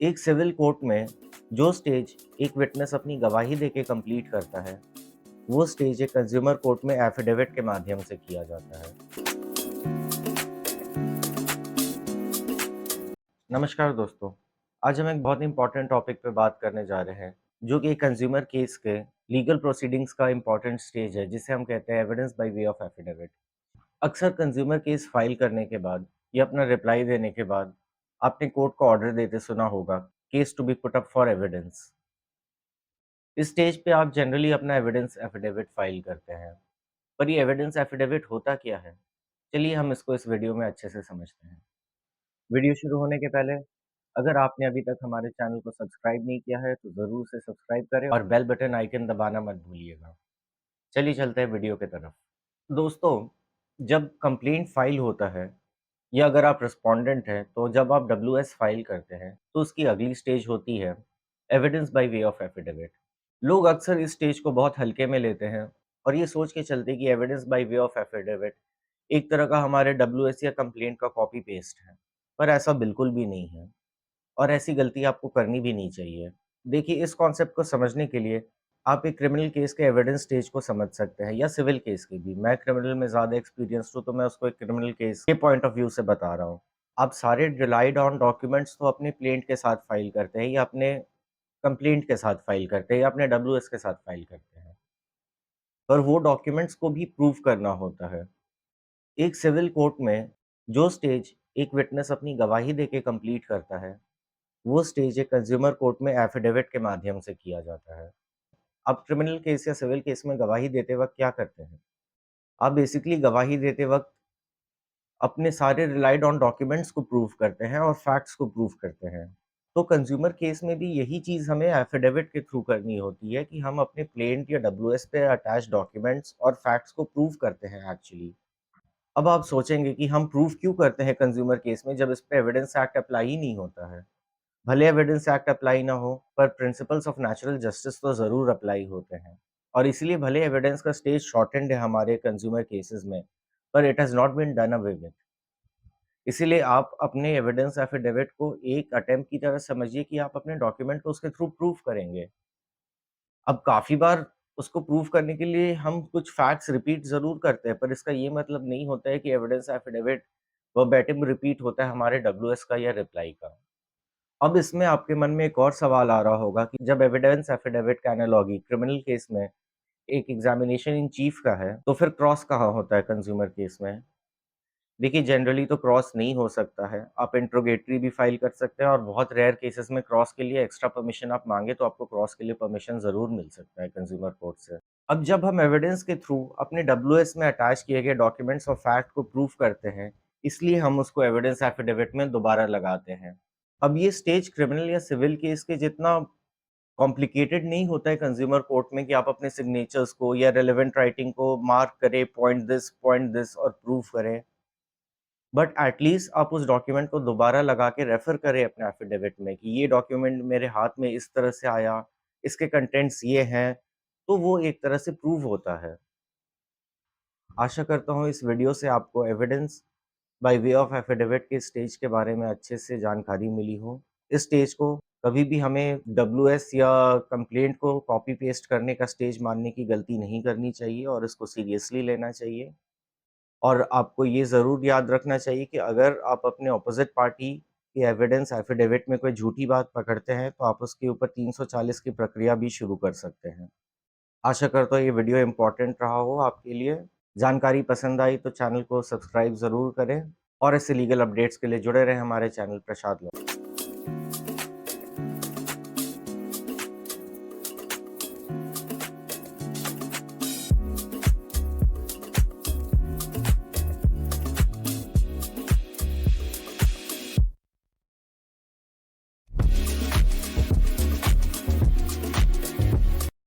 एक civil court में जो स्टेज एक विटनेस अपनी गवाही देके कंप्लीट करता है, वो स्टेज एक कंज्यूमर कोर्ट में एफिडेविट के माध्यम से किया जाता है। नमस्कार दोस्तों, आज हम एक बहुत इंपॉर्टेंट टॉपिक पे बात करने जा रहे हैं, जो कि कंज्यूमर केस के लीगल प्रोसीडिंग्स का इंपॉर्टेंट स्टेज है, जिसे हम कहते हैं evidence by way of affidavit. अक्सर कंज्यूमर केस फाइल करने के बाद या अपना रिप्लाई देने के बाद आपने कोर्ट को ऑर्डर देते सुना होगा, case to be put up for evidence. इस स्टेज पे आप जनरली अपना एविडेंस एफिडेविट फाइल करते हैं। पर ये एविडेंस एफिडेविट होता क्या है? चलिए हम इसको इस वीडियो में अच्छे से समझते हैं। वीडियो शुरू होने के पहले अगर आपने अभी तक हमारे चैनल को सब्सक्राइब नहीं किया है तो ज़रूर से सब्सक्राइब करें और बेल बटन आइकन दबाना मत भूलिएगा। चलिए चलते हैं वीडियो की तरफ। दोस्तों, जब कंप्लेंट फाइल होता है या अगर आप रिस्पोंडेंट हैं तो जब आप डब्ल्यूएस फाइल करते हैं तो उसकी अगली स्टेज होती है evidence by way of affidavit. लोग अक्सर इस स्टेज को बहुत हल्के में लेते हैं और ये सोच के चलते कि evidence by way of affidavit एक तरह का हमारे डब्ल्यूएस या कंप्लेंट का कॉपी पेस्ट है। पर ऐसा बिल्कुल भी नहीं है और ऐसी गलती आपको करनी भी नहीं चाहिए। देखिए, इस कॉन्सेप्ट को समझने के लिए आप एक क्रिमिनल केस के एविडेंस स्टेज को समझ सकते हैं या सिविल केस के भी। मैं क्रिमिनल में ज़्यादा एक्सपीरियंस्ड हूँ तो मैं उसको एक क्रिमिनल केस के पॉइंट ऑफ व्यू से बता रहा हूँ। आप सारे रिलाइड ऑन डॉक्यूमेंट्स तो अपने प्लेंट के साथ फाइल करते हैं या अपने कंप्लेंट के साथ फाइल करते हैं या अपने डब्ल्यूएस के साथ फाइल करते हैं। पर वो डॉक्यूमेंट्स को भी प्रूव करना होता है। एक सिविल कोर्ट में जो स्टेज एक विटनेस अपनी गवाही देके कंप्लीट करता है, वो स्टेज एक कंज्यूमर कोर्ट में एफिडेविट के माध्यम से किया जाता है। आप क्रिमिनल केस या सिविल केस में गवाही देते वक़्त क्या करते हैं? आप बेसिकली गवाही देते वक़्त अपने सारे रिलाइड ऑन डॉक्यूमेंट्स को प्रूव करते हैं और फैक्ट्स को प्रूव करते हैं। तो कंज्यूमर केस में भी यही चीज़ हमें एफिडेविट के थ्रू करनी होती है कि हम अपने प्लेंट या डब्ल्यूएस पे अटैच डॉक्यूमेंट्स और फैक्ट्स को प्रूव करते हैं एक्चुअली। अब आप सोचेंगे कि हम प्रूव क्यों करते हैं कंज्यूमर केस में जब इस पे एविडेंस एक्ट अप्लाई ही नहीं होता है? भले एविडेंस एक्ट अप्लाई ना हो, पर प्रिंसिपल्स ऑफ नेचुरल जस्टिस तो ज़रूर अप्लाई होते हैं। और इसीलिए भले एविडेंस का स्टेज शॉर्टेंड है हमारे कंज्यूमर केसेज़ में, पर it has not been done away with. इसीलिए आप अपने एविडेंस एफिडेविट को एक अटेम्प्ट की तरह समझिए कि आप अपने डॉक्यूमेंट को उसके थ्रू प्रूव करेंगे। अब काफ़ी बार उसको प्रूव करने के लिए हम कुछ फैक्ट्स रिपीट ज़रूर करते हैं, पर इसका ये मतलब नहीं होता है कि एविडेंस एफिडेविट वर्बैटिम रिपीट होता है हमारे डब्ल्यूएस का या रिप्लाई का। अब इसमें आपके मन में एक और सवाल आ रहा होगा कि जब एविडेंस एफिडेविट का एनालॉजी क्रिमिनल केस में एक एग्जामिनेशन इन चीफ का है, तो फिर क्रॉस कहाँ होता है कंज्यूमर केस में? देखिए, जनरली तो क्रॉस नहीं हो सकता है। आप इंट्रोगेटरी भी फाइल कर सकते हैं और बहुत रेयर केसेस में क्रॉस के लिए एक्स्ट्रा परमिशन आप माँगे तो आपको क्रॉस के लिए परमिशन ज़रूर मिल सकता है कंज्यूमर कोर्ट से। अब जब हम एविडेंस के थ्रू अपने डब्ल्यूएस में अटैच किए गए डॉक्यूमेंट्स और फैक्ट को प्रूव करते हैं, इसलिए हम उसको एविडेंस एफिडेविट में दोबारा लगाते हैं। अब ये स्टेज क्रिमिनल या सिविल केस के जितना कॉम्प्लिकेटेड नहीं होता है कंज्यूमर कोर्ट में कि आप अपने सिग्नेचर्स को या रिलेवेंट राइटिंग को मार्क करें, पॉइंट दिस और प्रूव करें। बट एटलीस्ट आप उस डॉक्यूमेंट को दोबारा लगा के रेफर करें अपने एफिडेविट में कि ये डॉक्यूमेंट मेरे हाथ में इस तरह से आया, इसके कंटेंट्स ये हैं, तो वो एक तरह से प्रूव होता है। आशा करता हूँ इस वीडियो से आपको evidence by way of affidavit के स्टेज के बारे में अच्छे से जानकारी मिली हो। इस स्टेज को कभी भी हमें डब्ल्यूएस या कंप्लेंट को कॉपी पेस्ट करने का स्टेज मानने की गलती नहीं करनी चाहिए और इसको सीरियसली लेना चाहिए। और आपको ये ज़रूर याद रखना चाहिए कि अगर आप अपने अपोज़िट पार्टी की एविडेंस एफिडेविट में कोई झूठी बात पकड़ते हैं, तो आप उसके ऊपर 340 की प्रक्रिया भी शुरू कर सकते हैं। आशा करता हूँ ये वीडियो इम्पोर्टेंट रहा हो आपके लिए। जानकारी पसंद आई तो चैनल को सब्सक्राइब ज़रूर करें और ऐसे लीगल अपडेट्स के लिए जुड़े रहें हमारे चैनल प्रसाद लॉ।